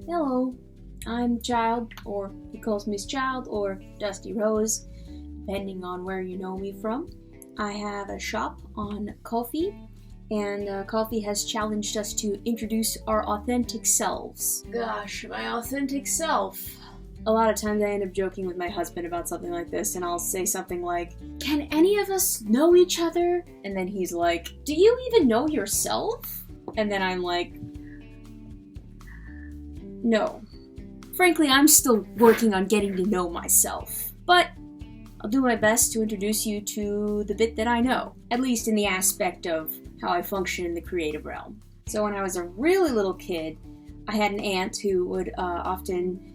Hello, I'm Child, or Hecallsmehischild, or Dusty Rose, depending on where you know me from. I have a shop on Ko-fi, and Ko-fi has challenged us to introduce our authentic selves. Gosh, my authentic self. A lot of times I end up joking with my husband about something like this, and I'll say something like, "Can any of us know each other?" And then he's like, "Do you even know yourself?" And then I'm like, no. Frankly, I'm still working on getting to know myself, but I'll do my best to introduce you to the bit that I know, at least in the aspect of how I function in the creative realm. So when I was a really little kid, I had an aunt who would often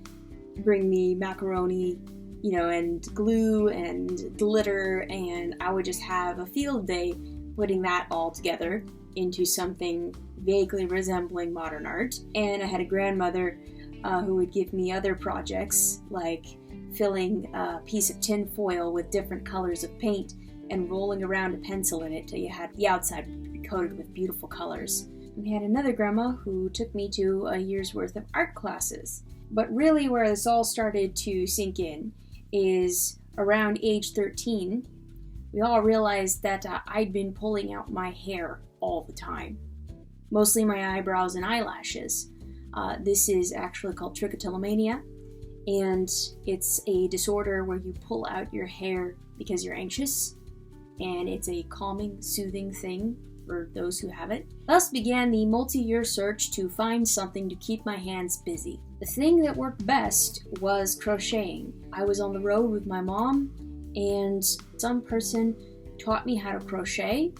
bring me macaroni, and glue and glitter, and I would just have a field day putting that all together into something vaguely resembling modern art. And I had a grandmother who would give me other projects, like filling a piece of tin foil with different colors of paint and rolling around a pencil in it till you had the outside coated with beautiful colors. And we had another grandma who took me to a year's worth of art classes. But really where this all started to sink in is around age 13. We all realized that I'd been pulling out my hair all the time. Mostly my eyebrows and eyelashes. This is actually called trichotillomania, and it's a disorder where you pull out your hair because you're anxious, and it's a calming, soothing thing for those who have it. Thus began the multi-year search to find something to keep my hands busy. The thing that worked best was crocheting. I was on the road with my mom, and some person taught me how to crochet,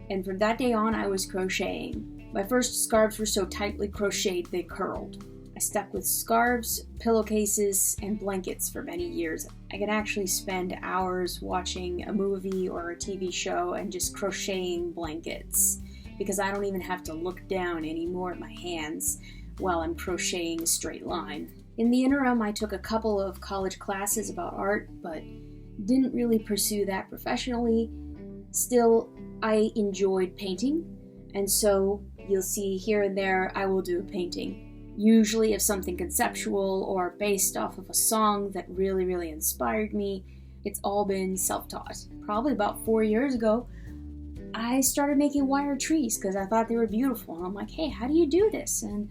and from that day on I was crocheting. My first scarves were so tightly crocheted they curled. I stuck with scarves, pillowcases, and blankets for many years. I could actually spend hours watching a movie or a TV show and just crocheting blankets, because I don't even have to look down anymore at my hands while I'm crocheting a straight line. In the interim, I took a couple of college classes about art, but didn't really pursue that professionally. Still, I enjoyed painting, and so you'll see here and there I will do a painting, usually of something conceptual or based off of a song that really inspired me. It's all been self-taught. Probably about 4 years ago, I started making wire trees because I thought they were beautiful, and I'm like, hey, how do you do this? And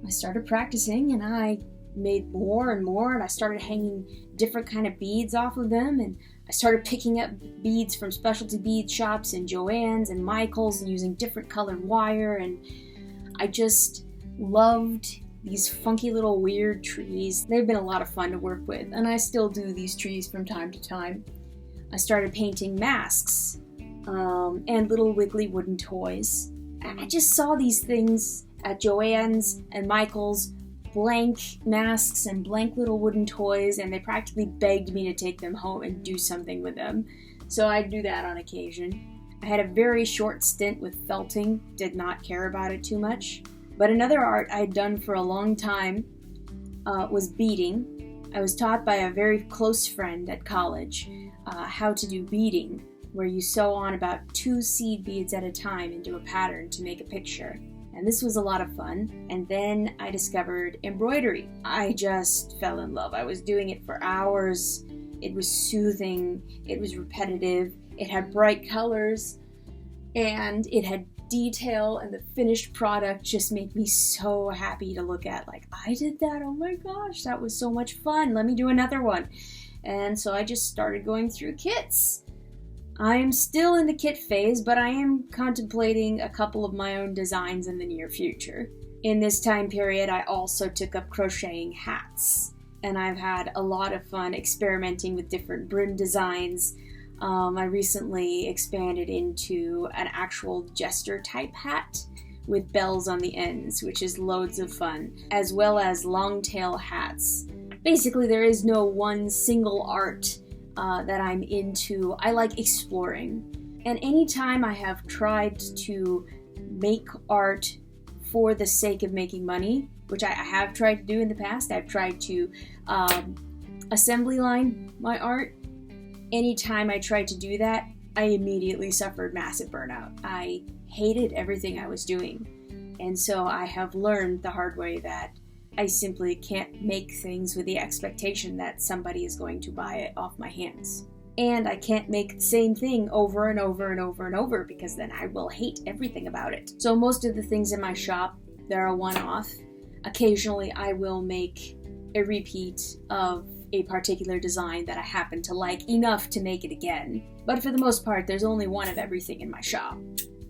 I started practicing, and I made more and more, and I started hanging different kind of beads off of them, and I started picking up beads from specialty bead shops and Joann's and Michael's and using different colored wire, and I just loved these funky little weird trees. They've been a lot of fun to work with, and I still do these trees from time to time. I started painting masks and little wiggly wooden toys. I just saw these things at Joann's and Michael's, blank masks and blank little wooden toys, and they practically begged me to take them home and do something with them. So I'd do that on occasion. I had a very short stint with felting, did not care about it too much. But another art I'd done for a long time was beading. I was taught by a very close friend at college how to do beading, where you sew on about 2 seed beads at a time into a pattern to make a picture. And this was a lot of fun. And then I discovered embroidery. I just fell in love. I was doing it for hours. It was soothing. It was repetitive. It had bright colors. And it had detail. And the finished product just made me so happy to look at. Like, I did that. Oh my gosh, that was so much fun. Let me do another one. And so I just started going through kits. I am still in the kit phase, but I am contemplating a couple of my own designs in the near future. In this time period, I also took up crocheting hats, and I've had a lot of fun experimenting with different brim designs. I recently expanded into an actual jester type hat with bells on the ends, which is loads of fun, as well as long tail hats. Basically, there is no one single art that I'm into. I like exploring. And anytime I have tried to make art for the sake of making money, which I have tried to do in the past, I've tried to assembly line my art. Anytime I tried to do that, I immediately suffered massive burnout. I hated everything I was doing. And so I have learned the hard way that I simply can't make things with the expectation that somebody is going to buy it off my hands. And I can't make the same thing over and over and over and over, because then I will hate everything about it. So most of the things in my shop, they're a one-off. Occasionally I will make a repeat of a particular design that I happen to like enough to make it again. But for the most part, there's only one of everything in my shop.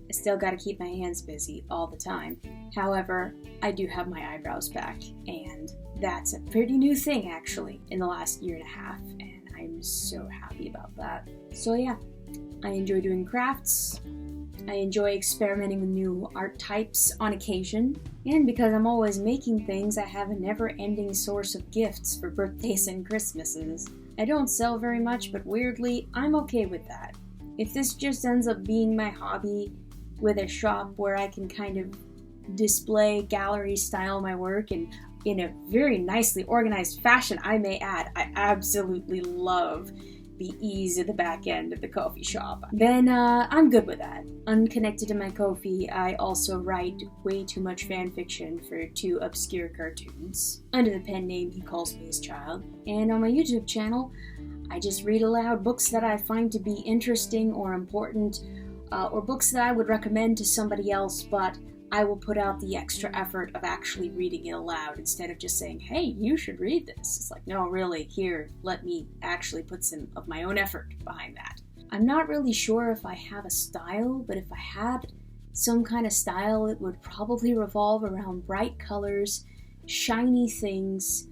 I still gotta keep my hands busy all the time. However, I do have my eyebrows back, and that's a pretty new thing actually in the last year and a half, and I'm so happy about that. So yeah, I enjoy doing crafts. I enjoy experimenting with new art types on occasion, and because I'm always making things, I have a never-ending source of gifts for birthdays and Christmases. I don't sell very much, but weirdly, I'm okay with that. If this just ends up being my hobby with a shop where I can kind of display gallery style my work and in a very nicely organized fashion, I may add, I absolutely love the ease of the back end of the Ko-fi shop, then I'm good with that. Unconnected to my Ko-fi, I also write way too much fan fiction for 2 obscure cartoons under the pen name Hecallsmehischild, and on my YouTube channel, I just read aloud books that I find to be interesting or important, or books that I would recommend to somebody else, but I will put out the extra effort of actually reading it aloud instead of just saying, hey, you should read this. It's like, no, really, here, let me actually put some of my own effort behind that. I'm not really sure if I have a style, but if I had some kind of style, it would probably revolve around bright colors, shiny things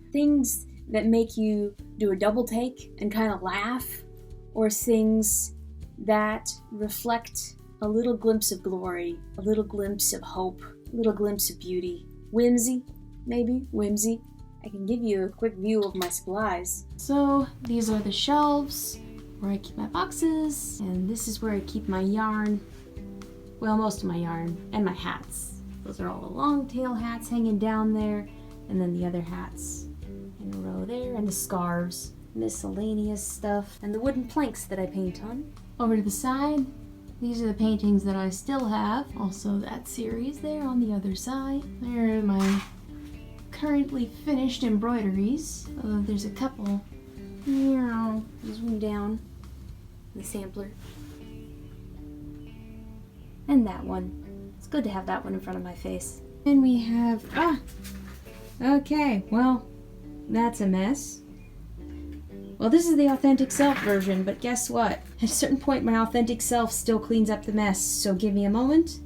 that make you do a double take and kind of laugh, or things that reflect a little glimpse of glory, a little glimpse of hope, a little glimpse of beauty. Whimsy, maybe, whimsy. I can give you a quick view of my supplies. So these are the shelves where I keep my boxes, and this is where I keep my yarn. Well, most of my yarn, and my hats. Those are all the long tail hats hanging down there, and then the other hats in a row there, and the scarves, miscellaneous stuff, and the wooden planks that I paint on. Over to the side, these are the paintings that I still have. Also that series there on the other side. There are my currently finished embroideries. There's a couple. Zoom down. The sampler. And that one. It's good to have that one in front of my face. And we have, okay, well, that's a mess. Well, this is the authentic self version, but guess what? At a certain point, my authentic self still cleans up the mess, so give me a moment.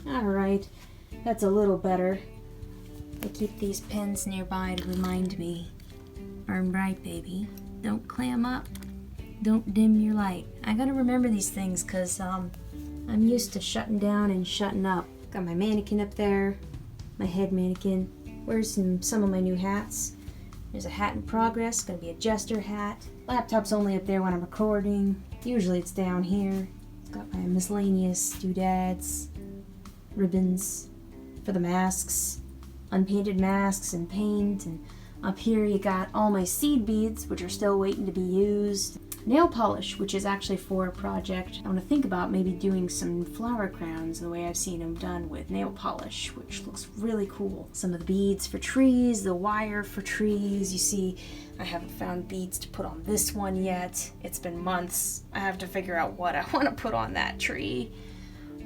Alright, that's a little better. I keep these pens nearby to remind me. Burn bright, baby. Don't clam up. Don't dim your light. I gotta remember these things because I'm used to shutting down and shutting up. Got my mannequin up there, my head mannequin. Where's some of my new hats? There's a hat in progress, gonna be a jester hat. Laptop's only up there when I'm recording. Usually it's down here. It's got my miscellaneous doodads, ribbons for the masks, unpainted masks and paint, and up here you got all my seed beads, which are still waiting to be used. Nail polish, which is actually for a project. I want to think about maybe doing some flower crowns the way I've seen them done with nail polish, which looks really cool. Some of the beads for trees, the wire for trees. You see, I haven't found beads to put on this one yet. It's been months. I have to figure out what I want to put on that tree.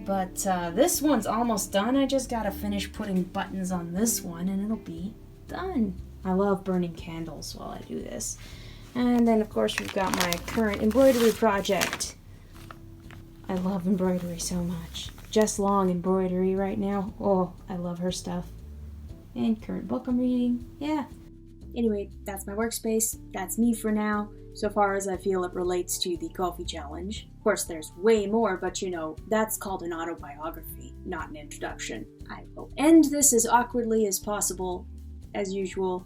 But this one's almost done. I just gotta finish putting buttons on this one and it'll be done. I love burning candles while I do this. And then, of course, we've got my current embroidery project. I love embroidery so much. Jess Long embroidery right now. Oh, I love her stuff. And current book I'm reading. Yeah. Anyway, that's my workspace. That's me for now, so far as I feel it relates to the Ko-fi challenge. Of course, there's way more, but you know, that's called an autobiography, not an introduction. I will end this as awkwardly as possible, as usual.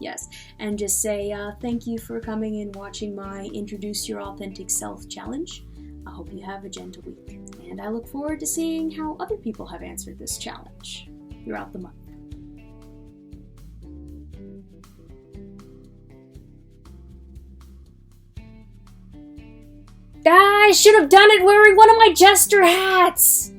Yes, and just say thank you for coming and watching my Introduce Your Authentic Self challenge. I hope you have a gentle week, and I look forward to seeing how other people have answered this challenge throughout the month. I should have done it wearing one of my jester hats!